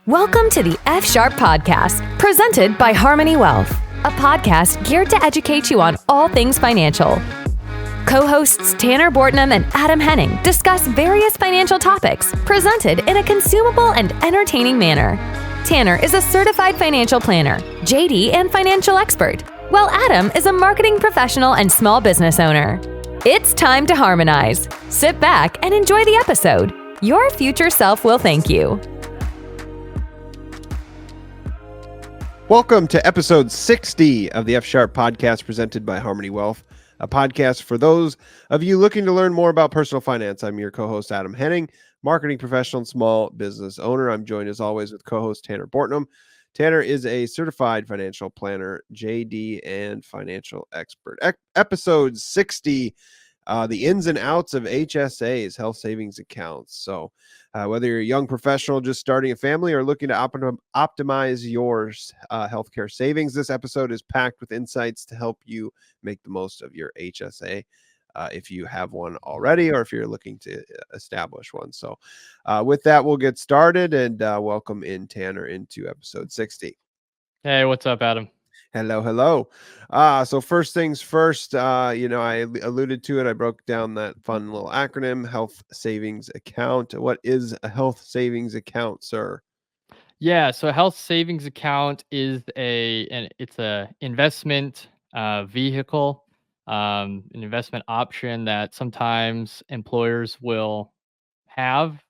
Welcome to the F Sharp Podcast, presented by Harmony Wealth, a podcast geared to educate you on all things financial. Co-hosts Tanner Bortnam and Adam Henning discuss various financial topics presented in a consumable and entertaining manner. Tanner is a certified financial planner, JD, and financial expert, while Adam is a marketing professional and small business owner. It's time to harmonize. Sit back and enjoy the episode. Your future self will thank you. Welcome to episode 60 of the F Sharp Podcast, presented by Harmony Wealth, a podcast for those of you looking to learn more about personal finance. I'm your co-host, Adam Henning, marketing professional and small business owner. I'm joined as always with co-host Tanner Bortnam. Tanner is a certified financial planner, JD, and financial expert. Episode 60, the ins and outs of HSAs, health savings accounts. So whether you're a young professional just starting a family or looking to optimize your healthcare savings, this episode is packed with insights to help you make the most of your HSA if you have one already or if you're looking to establish one. So with that, we'll get started and welcome in Tanner into episode 60. Hey, what's up, Adam? Hello. So first things first, I alluded to it. I broke down that fun little acronym, health savings account. What is a health savings account, sir? Yeah, so a health savings account is it's a investment vehicle, an investment option that sometimes employers will have,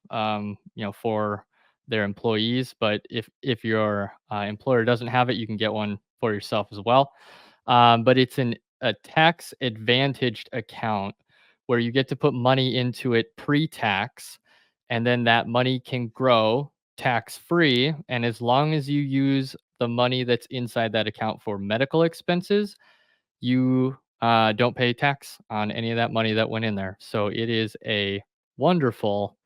for their employees. But if your employer doesn't have it, you can get one for yourself as well. But it's a tax advantaged account where you get to put money into it pre-tax, and then that money can grow tax free. And as long as you use the money that's inside that account for medical expenses, you don't pay tax on any of that money that went in there. So it is a wonderful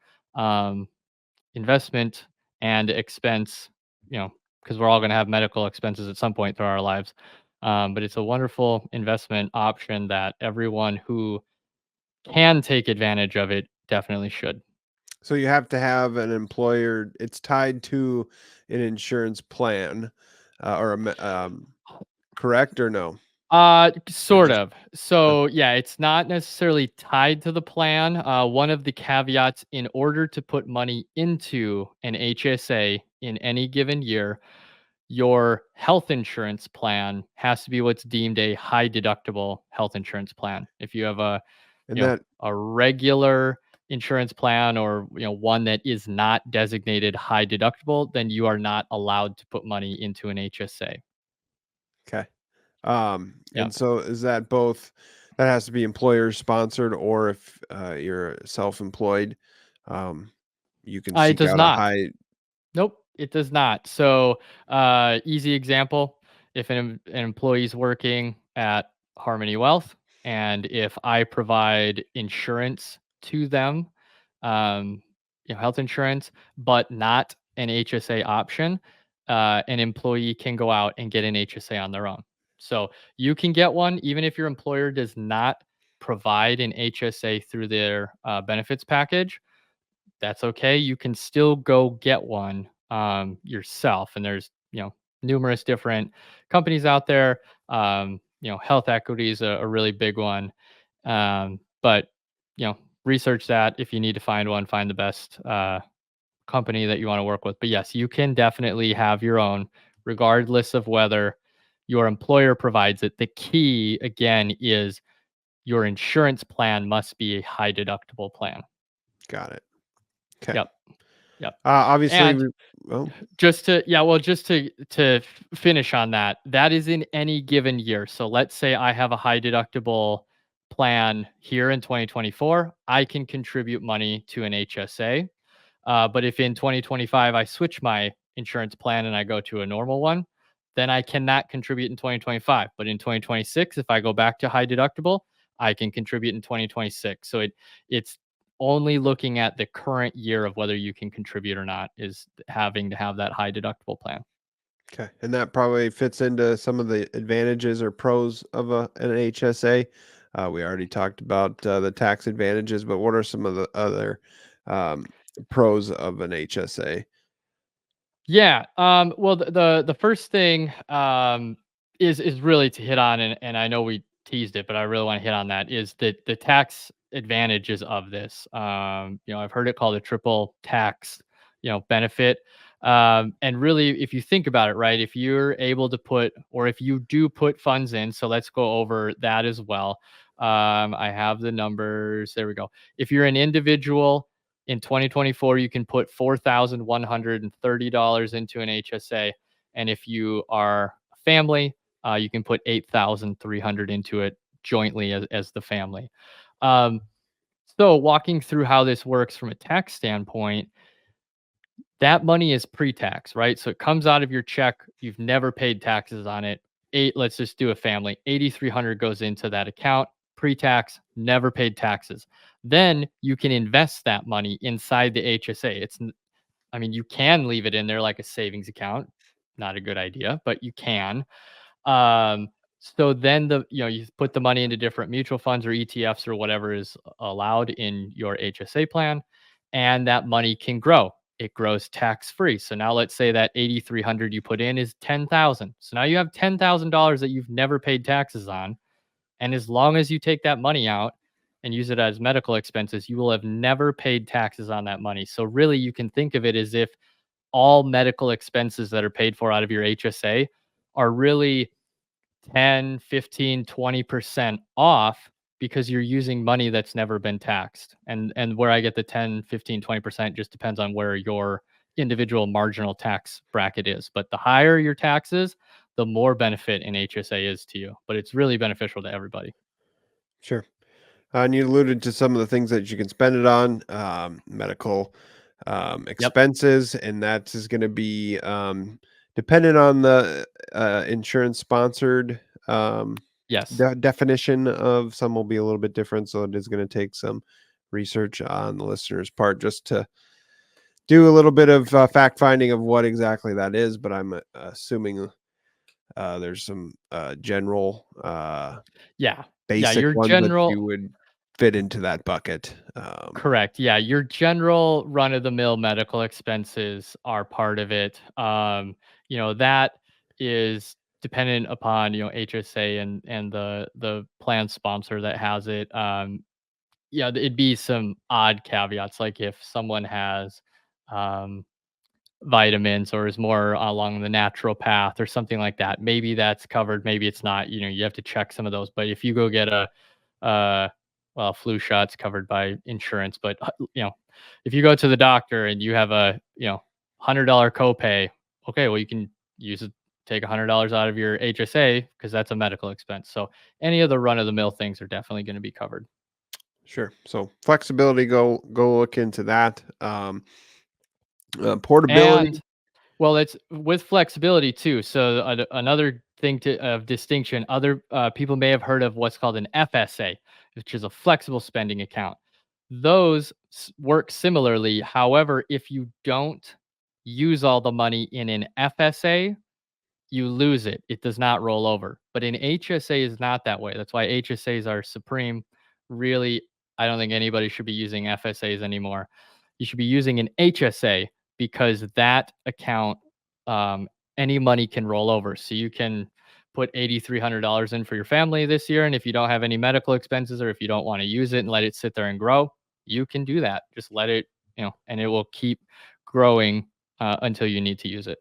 investment and expense, because we're all going to have medical expenses at some point through our lives. But it's a wonderful investment option that everyone who can take advantage of it definitely should. So you have to have an employer. It's tied to an insurance plan, correct or no? Sort of. So yeah, it's not necessarily tied to the plan. One of the caveats, in order to put money into an HSA in any given year, your health insurance plan has to be what's deemed a high deductible health insurance plan. If you have a regular insurance plan, or one that is not designated high deductible, then you are not allowed to put money into an HSA. Okay. And so is that both, that has to be employer sponsored, or if you're self-employed, you can It seek does out not. a high. Nope, it does not. So easy example, if an employee is working at Harmony Wealth, and if I provide insurance to them, health insurance, but not an HSA option, an employee can go out and get an HSA on their own. So you can get one even if your employer does not provide an HSA through their benefits package. That's okay. You can still go get one yourself. And there's, numerous different companies out there. Health Equity is a really big one. But, research that. If you need to find one, find the best company that you want to work with. But yes, you can definitely have your own, regardless of whether your employer provides it. The key, again, is your insurance plan must be a high deductible plan. Got it. Okay. Yep. Obviously, And just to finish on that, that is in any given year. So let's say I have a high deductible plan here in 2024, I can contribute money to an HSA. But if in 2025 I switch my insurance plan and I go to a normal one, then I cannot contribute in 2025. But in 2026, if I go back to high deductible, I can contribute in 2026. So it's only looking at the current year of whether you can contribute or not is having to have that high deductible plan. Okay. And that probably fits into some of the advantages or pros of an HSA. We already talked about the tax advantages, but what are some of the other pros of an HSA? Yeah. Well, the first thing is really to hit on, and I know we teased it, but I really want to hit on that is that the tax advantages of this. I've heard it called a triple tax, benefit. And really, if you think about it, right, if you're able to put, or if you do put funds in, so let's go over that as well. I have the numbers. There we go. If you're an individual in 2024, you can put $4,130 into an HSA, and if you are a family, you can put 8,300 into it jointly as the family. Um, so, walking through how this works from a tax standpoint, that money is pre-tax, right? So it comes out of your check. You've never paid taxes on it. Let's just do a family. 8,300 goes into that account, pre-tax, never paid taxes. Then you can invest that money inside the HSA. I mean, you can leave it in there like a savings account. Not a good idea, but you can. Um, so then you put the money into different mutual funds or ETFs or whatever is allowed in your HSA plan, and that money can grow. It grows tax free. So now let's say that 8,300 you put in is 10,000. So now you have $10,000 that you've never paid taxes on, and as long as you take that money out and use it as medical expenses, you will have never paid taxes on that money. So really, you can think of it as if all medical expenses that are paid for out of your HSA are really 10, 15, 20% off because you're using money that's never been taxed. And where I get the 10, 15, 20% just depends on where your individual marginal tax bracket is. But the higher your taxes, the more benefit an HSA is to you. But it's really beneficial to everybody. Sure. And you alluded to some of the things that you can spend it on, medical Yep. expenses, and that is going to be dependent on the insurance sponsored Yes. definition of. Some will be a little bit different, so it is going to take some research on the listener's part just to do a little bit of fact finding of what exactly that is. But I'm assuming there's some general Yeah. Yeah. basic Your ones that general, you would fit into that bucket. correct. Yeah, your general run of the mill medical expenses are part of it. That is dependent upon, HSA and the plan sponsor that has it. Yeah, it'd be some odd caveats like if someone has um vitamins or is more along the natural path or something like that. Maybe that's covered, maybe it's not. You have to check some of those. But if you go get a uh well, flu shot's covered by insurance, but if you go to the doctor and you have a, $100 copay, okay, well you can use it, take $100 out of your HSA because that's a medical expense. So any of the run of the mill things are definitely going to be covered. Sure. So flexibility, go look into that. Portability. And well, it's with flexibility too. So another thing of distinction, other people may have heard of what's called an FSA, which is a flexible spending account. Those work similarly. However, if you don't use all the money in an FSA, you lose it. It does not roll over. But an HSA is not that way. That's why HSAs are supreme. Really, I don't think anybody should be using FSAs anymore. You should be using an HSA because that account, um, any money can roll over. So you can put $8,300 in for your family this year. And if you don't have any medical expenses or if you don't want to use it and let it sit there and grow, you can do that. Just let it, and it will keep growing until you need to use it.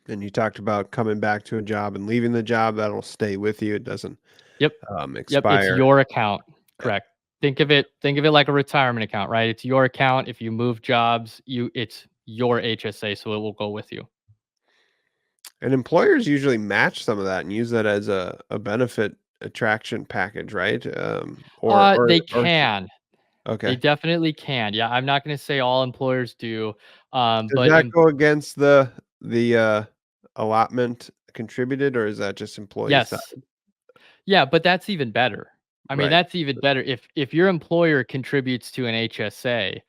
And you talked about coming back to a job and leaving the job. That'll stay with you. It doesn't Yep. Yep, it's expire. your account. Yep. Correct. Think of it like a retirement account, right? It's your account. If you move jobs, it's your HSA, so it will go with you. And employers usually match some of that and use that as a benefit attraction package, right? They Or can. They okay. definitely can. Yeah, I'm not going to say all employers do, Does but that go against the allotment contributed, or is that just employee side? yes. Yeah, but that's even better. I mean, Right. that's even better if your employer contributes to an HSA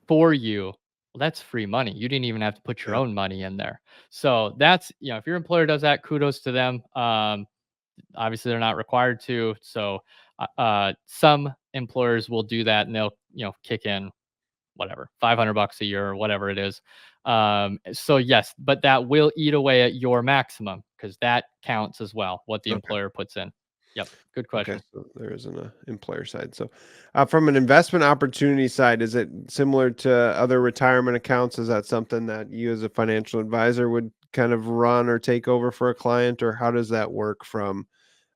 for you, well, that's free money. You didn't even have to put your Yeah. own money in there. So that's, if your employer does that, kudos to them. Obviously, they're not required to. So some employers will do that and they'll, kick in whatever, $500 a year or whatever it is. So yes, but that will eat away at your maximum because that counts as well, what the Okay. employer puts in. Yep. Good Okay, question. so there isn't a employer side. So, from an investment opportunity side, is it similar to other retirement accounts? Is that something that you, as a financial advisor, would kind of run or take over for a client, or how does that work from?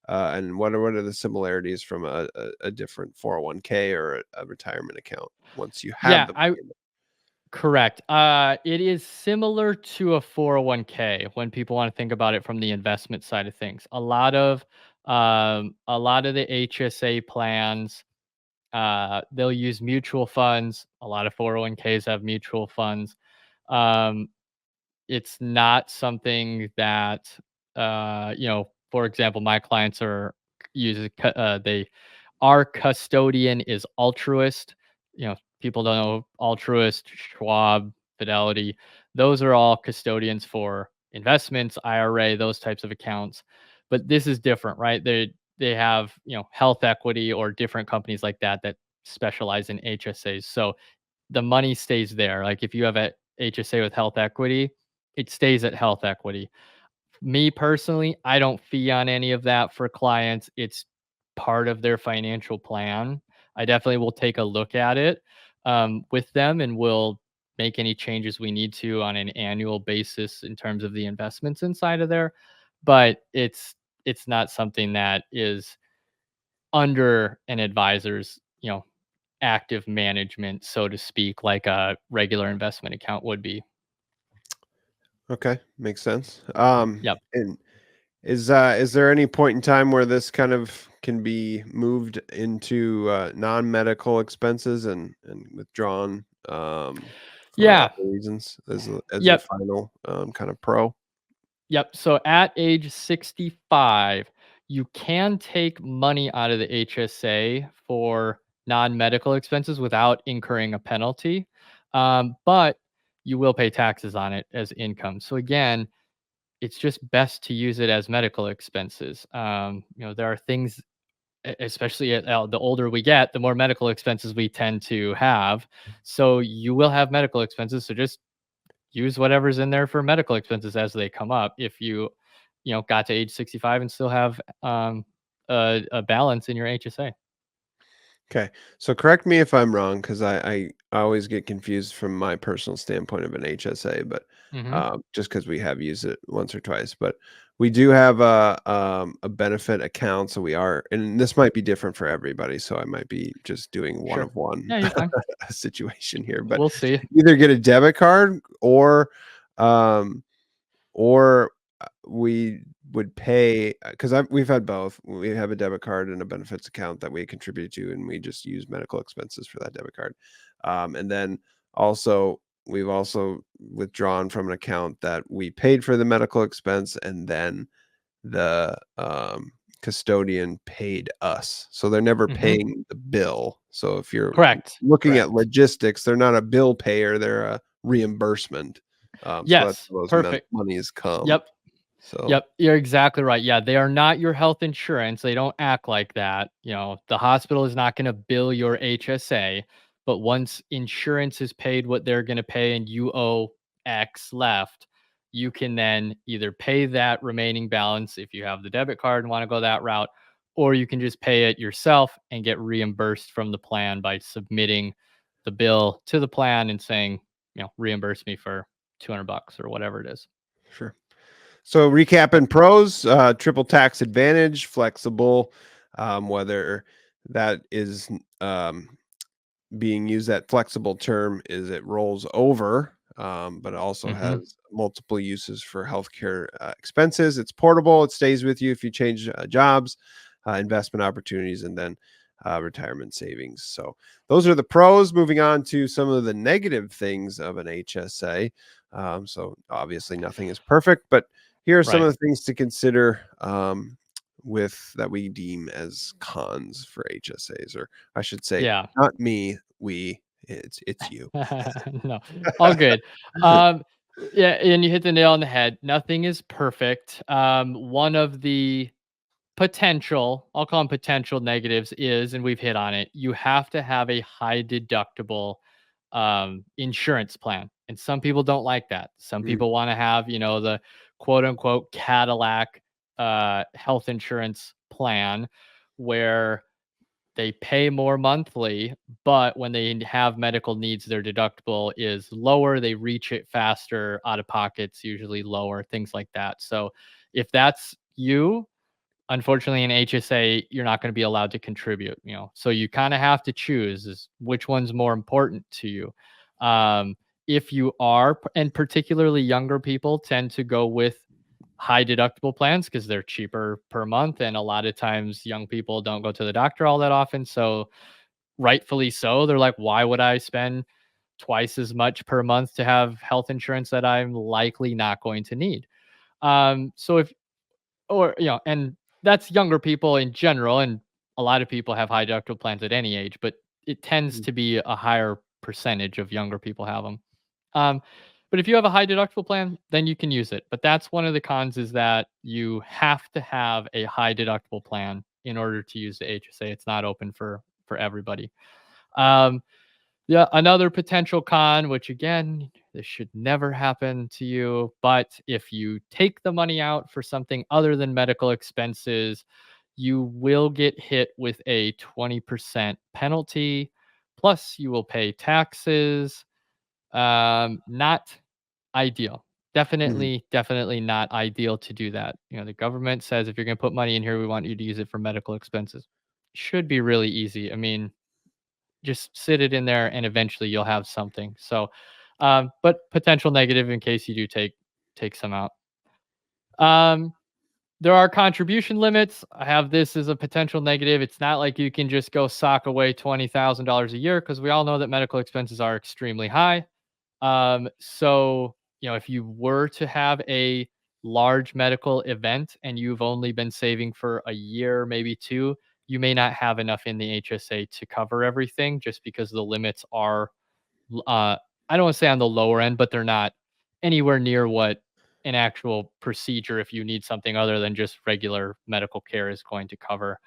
And what are the similarities from a different 401k or a retirement account once you have Yeah, the I money in correct. It is similar to a 401k when people want to think about it from the investment side of things. A lot of the HSA plans, they'll use mutual funds. A lot of 401ks have mutual funds. Um, it's not something that, for example, my clients are using. They Our custodian is Altruist. People don't know Altruist, Schwab, Fidelity. Those are all custodians for investments, IRA, those types of accounts. But this is different, right? They have, Health Equity or different companies like that that specialize in HSAs. So the money stays there. Like if you have a HSA with Health Equity, it stays at Health Equity. Me personally, I don't fee on any of that for clients. It's part of their financial plan. I definitely will take a look at it with them, and we'll make any changes we need to on an annual basis in terms of the investments inside of there. But it's not something that is under an advisor's, active management, so to speak, like a regular investment account would be. Okay, makes sense. Yep. And is there any point in time where this kind of can be moved into non-medical expenses and withdrawn for Yeah. other reasons as a Yep. final kind of pro? Yep. So at age 65, you can take money out of the HSA for non-medical expenses without incurring a penalty. But you will pay taxes on it as income. So again, it's just best to use it as medical expenses. There are things, especially the older we get, the more medical expenses we tend to have. So you will have medical expenses. So just use whatever's in there for medical expenses as they come up. If you got to age 65 and still have a balance in your HSA. Okay, so correct me if I'm wrong, because I always get confused from my personal standpoint of an HSA, but Hmm. just because we have used it once or twice, but we do have a benefit account, so we are, and this might be different for everybody, so I might be just doing one Sure. of one Yeah, you're fine. situation here, but We'll see. either get a debit card um, or we would pay because we've had both. We have a debit card and a benefits account that we contribute to, and we just use medical expenses for that debit card. And then we've also withdrawn from an account that we paid for the medical expense, and then the custodian paid us. So they're never Hmm. paying the bill. So if you're Correct. looking at Correct. logistics, they're not a bill payer, they're a reimbursement. So that's Yes. where those Perfect. monies come. Yep. So Yep, you're exactly right. Yeah, they are not your health insurance. They don't act like that. The hospital is not going to bill your HSA, but once insurance has paid what they're going to pay and you owe X left, you can then either pay that remaining balance if you have the debit card and want to go that route, or you can just pay it yourself and get reimbursed from the plan by submitting the bill to the plan and saying, reimburse me for $200 or whatever it is. sure. So recapping pros, triple tax advantage, flexible, whether that is being used, that flexible term is it rolls over, but it also Hmm. has multiple uses for healthcare expenses. It's portable. It stays with you if you change jobs, investment opportunities, and then retirement savings. So those are the pros. Moving on to some of the negative things of an HSA. So obviously nothing is perfect, but here are some Right. of the things to consider with that we deem as cons for HSAs, or I should say, Yeah. not me, we. It's you. No, all good. Um, yeah, and you hit the nail on the head. Nothing is perfect. One of the I'll call them potential negatives is, and we've hit on it, you have to have a high deductible insurance plan. And some people don't like that. Some Mm. people want to have, the quote unquote Cadillac health insurance plan where they pay more monthly, but when they have medical needs, their deductible is lower. They reach it faster. Out of pocket's usually lower, things like that. So if that's you, unfortunately in HSA, you're not going to be allowed to contribute, So you kind of have to choose is which one's more important to you. If you are, and particularly younger people tend to go with high deductible plans because they're cheaper per month. And a lot of times young people don't go to the doctor all that often. So rightfully so, they're like, why would I spend twice as much per month to have health insurance that I'm likely not going to need? So if or and that's younger people in general, and a lot of people have high deductible plans at any age, but it tends Mm. to be a higher percentage of younger people have them. um, but if you have a high deductible plan, then you can use it, but that's one of the cons, is that you have to have a high deductible plan in order to use the HSA. It's not open for everybody. um, yeah, another potential con, which again, this should never happen to you, but if you take the money out for something other than medical expenses, you will get hit with a 20% penalty. Plus, you will pay taxes. Not ideal. Mhm. Definitely not ideal to do that. The government says if you're going to put money in here, we want you to use it for medical expenses. Should be really easy. I mean, just sit it in there and eventually you'll have something. So, but potential negative in case you do take some out. Um, there are contribution limits. I have this as a potential negative. It's not like you can just go sock away $20,000 a year because we all know that medical expenses are extremely high. So, if you were to have a large medical event and you've only been saving for a year, maybe two, you may not have enough in the HSA to cover everything just because the limits are, uh, I don't want to say on the lower end, but they're not anywhere near what an actual procedure, if you need something other than just regular medical care, is going to cover.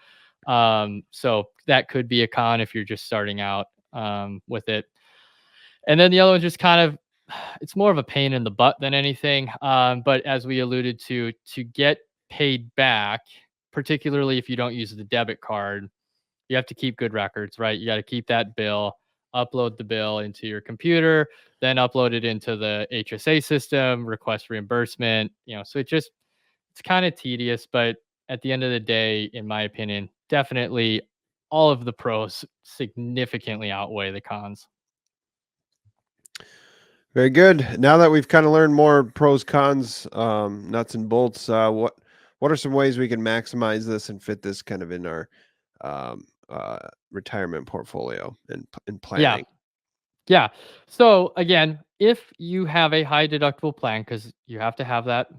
So that could be a con if you're just starting out with it. And then the other one's just kind of, it's more of a pain in the butt than anything. But as we alluded to get paid back, particularly if you don't use the debit card, you have to keep good records, right? You got to keep that bill, upload the bill into your computer, then upload it into the HSA system, request reimbursement. So it's kind of tedious, but at the end of the day, in my opinion, definitely all of the pros significantly outweigh the cons. Very good. Now that we've kind of learned more pros, cons, nuts and bolts, what are some ways we can maximize this and fit this kind of in our retirement portfolio and Yeah. planning? Yeah. So again, if you have a high deductible plan, because you have to have that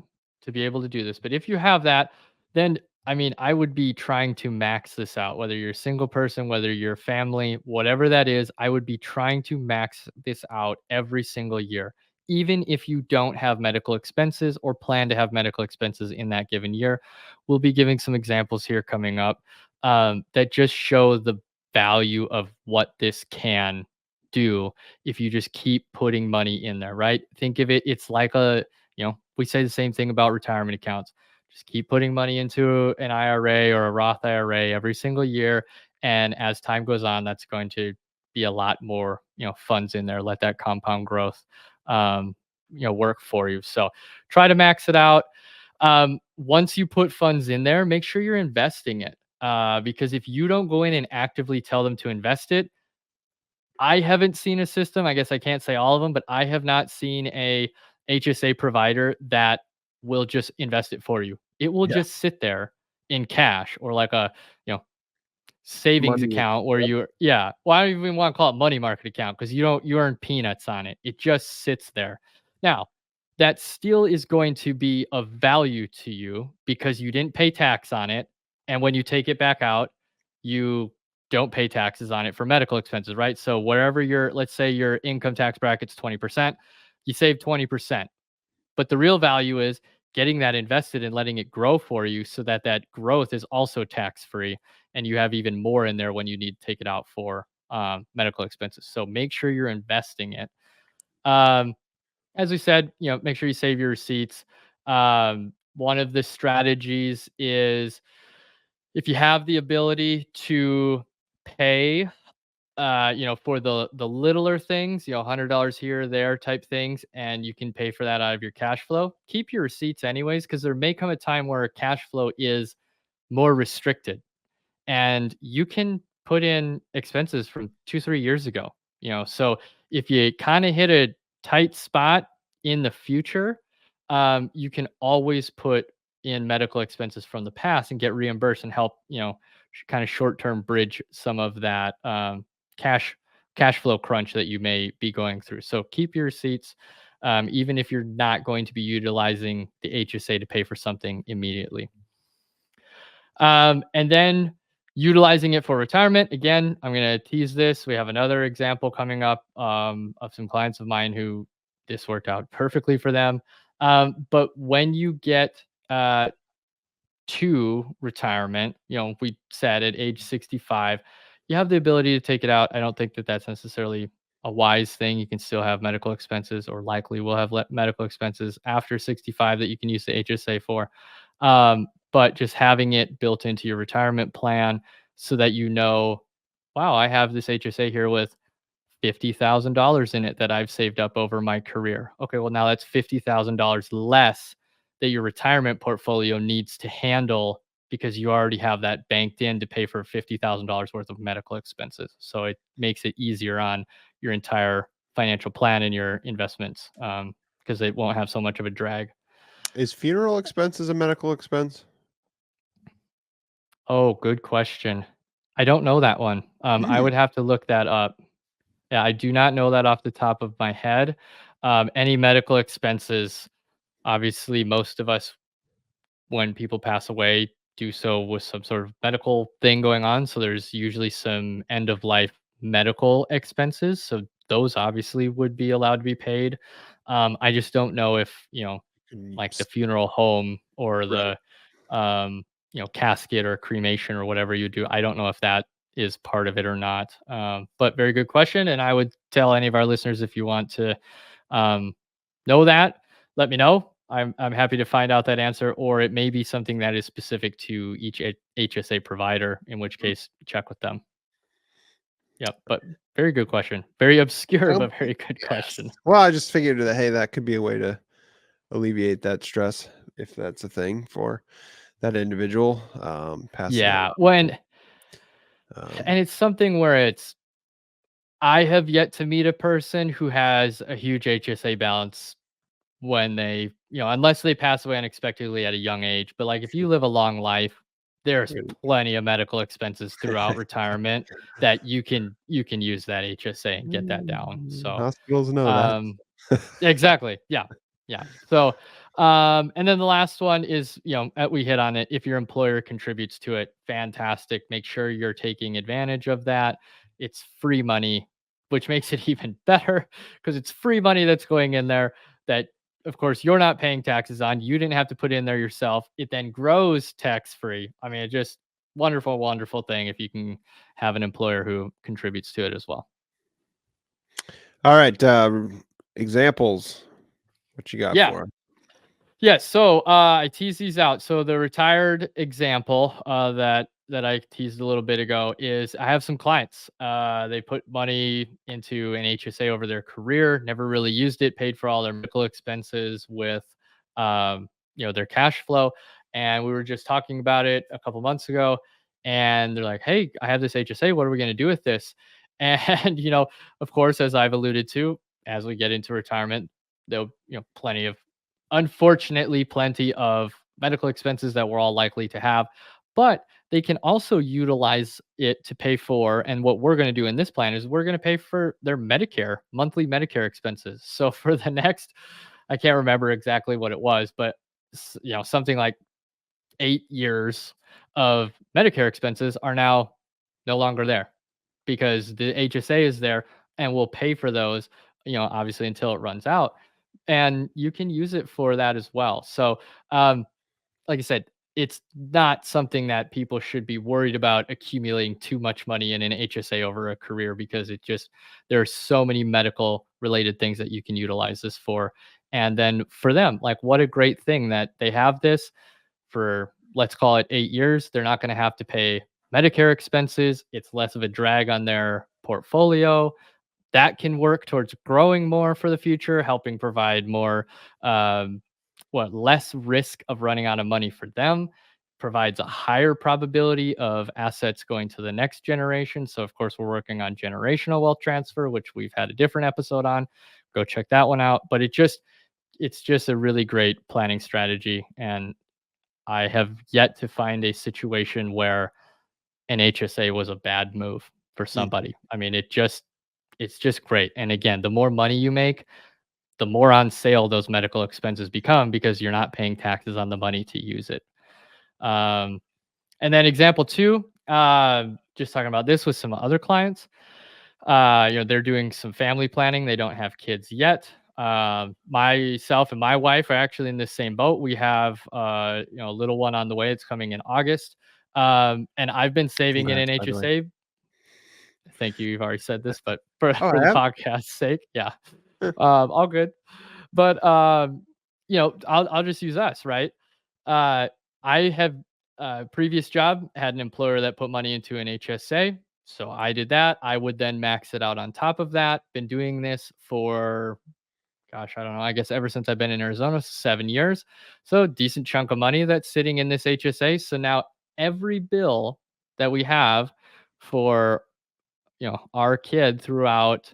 to be able to do this, but if you have that, then I mean, I would be trying to max this out, whether you're a single person, whether you're family, whatever that is, I would be trying to max this out every single year, even if you don't have medical expenses or plan to have medical expenses in that given year. We'll be giving some examples here coming up that just show the value of what this can do if you just keep putting money in there, right? Think of it, it's like we say the same thing about retirement accounts. Just keep putting money into an IRA or a Roth IRA every single year. And as time goes on, that's going to be a lot more, funds in there. Let that compound growth, work for you. So try to max it out. Once you put funds in there, make sure you're investing it. Because if you don't go in and actively tell them to invest it, I haven't seen a system, I guess I can't say all of them, but I have not seen a HSA provider that will just invest it for you. It will Yeah. just sit there in cash or like a, you know, savings Money. account where Yep. well, I don't even want to call it money market account because you earn peanuts on it. It just sits there. Now, that still is going to be of value to you because you didn't pay tax on it. And when you take it back out, you don't pay taxes on it for medical expenses, right? So wherever let's say your income tax bracket's 20%, you save 20%. But the real value is getting that invested and letting it grow for you so that that growth is also tax free and you have even more in there when you need to take it out for medical expenses. So make sure you're investing it. Um, as we said, make sure you save your receipts. One of the strategies is if you have the ability to pay for the littler things, $100 here or there type things, and you can pay for that out of your cash flow. Keep your receipts anyways, because there may come a time where cash flow is more restricted, and you can put in expenses from 2-3 years ago. So if you kind of hit a tight spot in the future, you can always put in medical expenses from the past and get reimbursed and help kind of short term bridge some of that cash cash flow crunch that you may be going through. So keep your receipts, even if you're not going to be utilizing the HSA to pay for something immediately. And then utilizing it for retirement. Again, I'm going to tease this. We have another example coming up of some clients of mine who this worked out perfectly for them. But when you get to retirement, we said at age 65, you have the ability to take it out. I don't think that that's necessarily a wise thing. You can still have medical expenses, or likely will have medical expenses after 65 that you can use the HSA for. But just having it built into your retirement plan so that wow, I have this HSA here with $50,000 in it that I've saved up over my career. Okay, well, now that's $50,000 less that your retirement portfolio needs to handle because you already have that banked in to pay for $50,000 worth of medical expenses. So it makes it easier on your entire financial plan and your investments, because it won't have so much of a drag. Is funeral expenses a medical expense? Oh, good question. I don't know that one. I would have to look that up. Yeah, I do not know that off the top of my head. Any medical expenses, obviously, most of us, when people pass away, do so with some sort of medical thing going on. So there's usually some end of life medical expenses. So those obviously would be allowed to be paid. I just don't know if, like the funeral home or Right. casket or cremation or whatever you do. I don't know if that is part of it or not. But very good question. And I would tell any of our listeners, if you want to know that, let me know. I'm happy to find out that answer, or it may be something that is specific to each HSA provider, in which case check with them. Yep. But very good question. Very obscure, but very good question. Well, I just figured that, hey, that could be a way to alleviate that stress if that's a thing for that individual passing Yeah. away. And it's something where I have yet to meet a person who has a huge HSA balance when they, unless they pass away unexpectedly at a young age. But like if you live a long life, there's plenty of medical expenses throughout retirement that you can use that HSA and get that down. So hospitals know that. exactly. Yeah. Yeah. So and then the last one is, we hit on it. If your employer contributes to it, fantastic. Make sure you're taking advantage of that. It's free money, which makes it even better because it's free money that's going in there that, of course, you're not paying taxes on. You didn't have to put in there yourself. It then grows tax free. I mean, it just wonderful, wonderful thing if you can have an employer who contributes to it as well. All right. Examples. What you got for us? Yes. So I tease these out. So the retired example that I teased a little bit ago is I have some clients. They put money into an HSA over their career, never really used it, paid for all their medical expenses with their cash flow. And we were just talking about it a couple months ago. And they're like, hey, I have this HSA. What are we going to do with this? And, of course, as I've alluded to, as we get into retirement, there'll, unfortunately, plenty of medical expenses that we're all likely to have, but they can also utilize it to pay for. And what we're going to do in this plan is we're going to pay for their monthly Medicare expenses. So for the next, I can't remember exactly what it was, but something like 8 years of Medicare expenses are now no longer there because the HSA is there and we'll pay for those, obviously until it runs out. And you can use it for that as well. So, like I said, it's not something that people should be worried about accumulating too much money in an HSA over a career, because there are so many medical related things that you can utilize this for. And then for them, like, what a great thing that they have this for, let's call it 8 years. They're not going to have to pay Medicare expenses. It's less of a drag on their portfolio. That can work towards growing more for the future, helping provide more, um, less risk of running out of money for them, provides a higher probability of assets going to the next generation. So, of course, we're working on generational wealth transfer, which we've had a different episode on. Go check that one out. But it's just a really great planning strategy. And I have yet to find a situation where an HSA was a bad move for Mm. somebody. I mean, it's just great. And again, the more money you make, the more on sale those medical expenses become, because you're not paying taxes on the money to use it. Um, and then example two, just talking about this with some other clients. They're doing some family planning. They don't have kids yet. Myself and my wife are actually in the same boat. We have a little one on the way. It's coming in August. And I've been saving in Congrats, an by the way. HSA. Thank you. You've already said this, but for Oh, for I the have? podcast's sake, yeah, all good. But I'll just use us, right? Uh, I have previous job had an employer that put money into an HSA, so I did that. I would then max it out on top of that. Been doing this for, gosh, I don't know. I guess ever since I've been in Arizona, 7 years. So decent chunk of money that's sitting in this HSA. So now every bill that we have for our kid throughout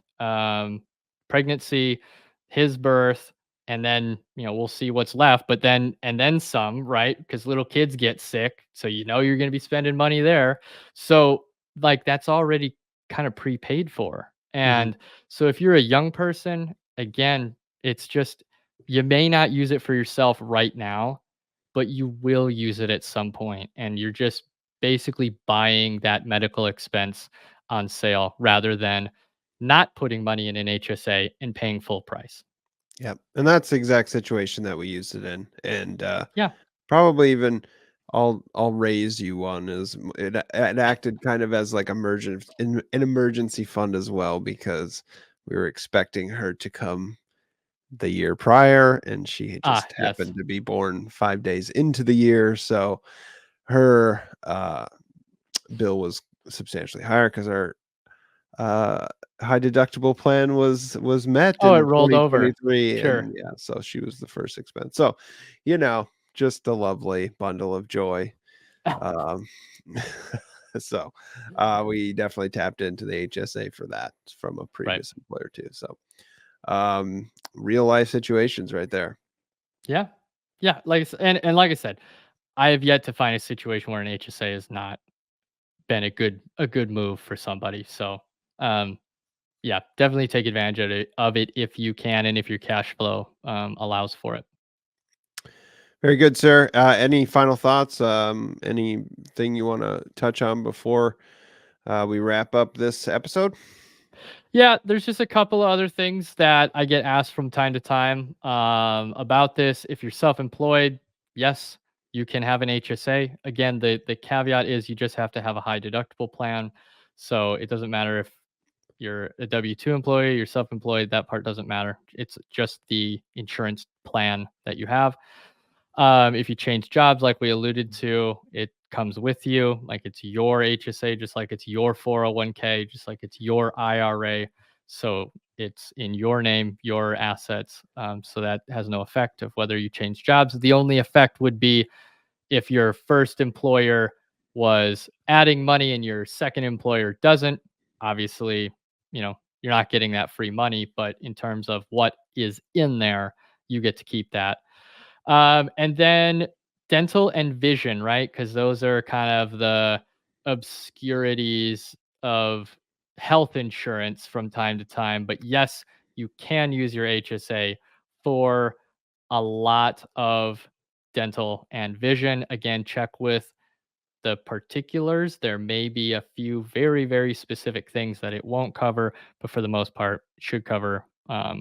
pregnancy, his birth, and then we'll see what's left, but then and then some, right? Because little kids get sick, so you're going to be spending money there. So like that's already kind of prepaid for. Mhm. And so if you're a young person, again, it's just, you may not use it for yourself right now, but you will use it at some point, and you're just basically buying that medical expense on sale rather than not putting money in an HSA and paying full price. Yep, and that's the exact situation that we used it in, and, Yeah. probably even I'll raise you one is it acted kind of as like an emergency fund as well, because we were expecting her to come the year prior, and she had Ah, just yes. happened to be born 5 days into the year, so her, bill was substantially higher because our uh, high deductible plan was met Oh, it in rolled over. 2023, Sure. and yeah, so she was the first expense. So, you know, just a lovely bundle of joy. Um, so, we definitely tapped into the HSA for that from a Right. previous employer too. So, real life situations right there. Yeah. Yeah. And like I said, I have yet to find a situation where an HSA has not been a good move for somebody. So um yeah, definitely take advantage of it if you can, and if your cash flow allows for it. Very good, sir. Any final thoughts? Anything you want to touch on before we wrap up this episode? Yeah, there's just a couple of other things that I get asked from time to time about this. If you're self-employed, yes, you can have an HSA. Again, the caveat is you just have to have a high deductible plan. So it doesn't matter if you're a W-2 employee, you're self-employed, that part doesn't matter. It's just the insurance plan that you have. If you change jobs, like we alluded to, it comes with you. Like it's your HSA, just like it's your 401k, just like it's your IRA. So it's in your name, your assets. So that has no effect of whether you change jobs. The only effect would be if your first employer was adding money and your second employer doesn't. Obviously, you're not getting that free money, but in terms of what is in there, you get to keep that. And then dental and vision, right? Because those are kind of the obscurities of health insurance from time to time. But yes, you can use your HSA for a lot of dental and vision. Again, check with the particulars. There may be a few very, very specific things that it won't cover, but for the most part, it should cover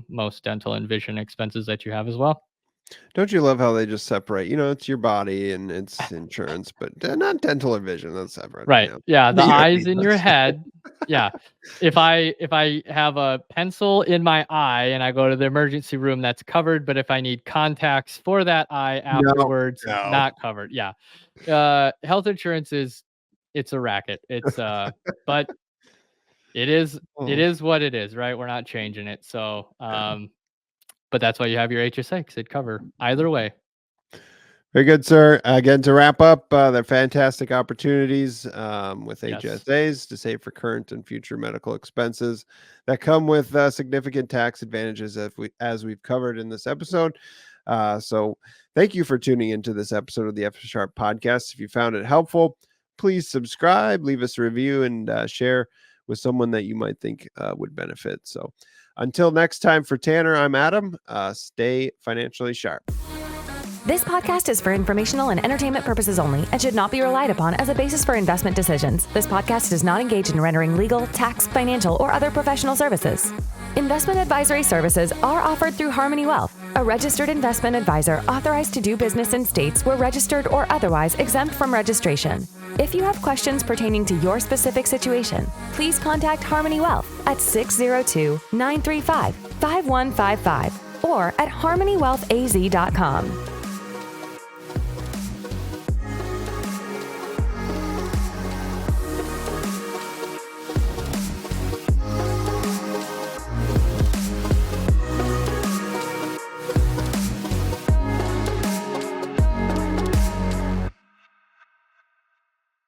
most dental and vision expenses that you have as well. Don't you love how they just separate? It's your body and it's insurance, but not dental or vision. That's separate. Right. Yeah, the Yeah, eyes in your head. Yeah. If I have a pencil in my eye and I go to the emergency room, that's covered, but if I need contacts for that eye No, afterwards, no. not covered. Yeah. Health insurance it's a racket. It's but it is what it is, right? We're not changing it. So, but that's why you have your HSA, 'cause it'd cover either way. Very good, sir. Again, to wrap up, they're fantastic opportunities with Yes. HSAs to save for current and future medical expenses that come with significant tax advantages, as we've covered in this episode. So thank you for tuning into this episode of the F Sharp podcast. If you found it helpful, please subscribe, leave us a review, and share with someone that you might think would benefit. So until next time, for Tanner, I'm Adam. Stay financially sharp. This podcast is for informational and entertainment purposes only and should not be relied upon as a basis for investment decisions. This podcast does not engage in rendering legal, tax, financial, or other professional services. Investment advisory services are offered through Harmony Wealth, a registered investment advisor authorized to do business in states where registered or otherwise exempt from registration. If you have questions pertaining to your specific situation, please contact Harmony Wealth at 602-935-5155 or at harmonywealthaz.com.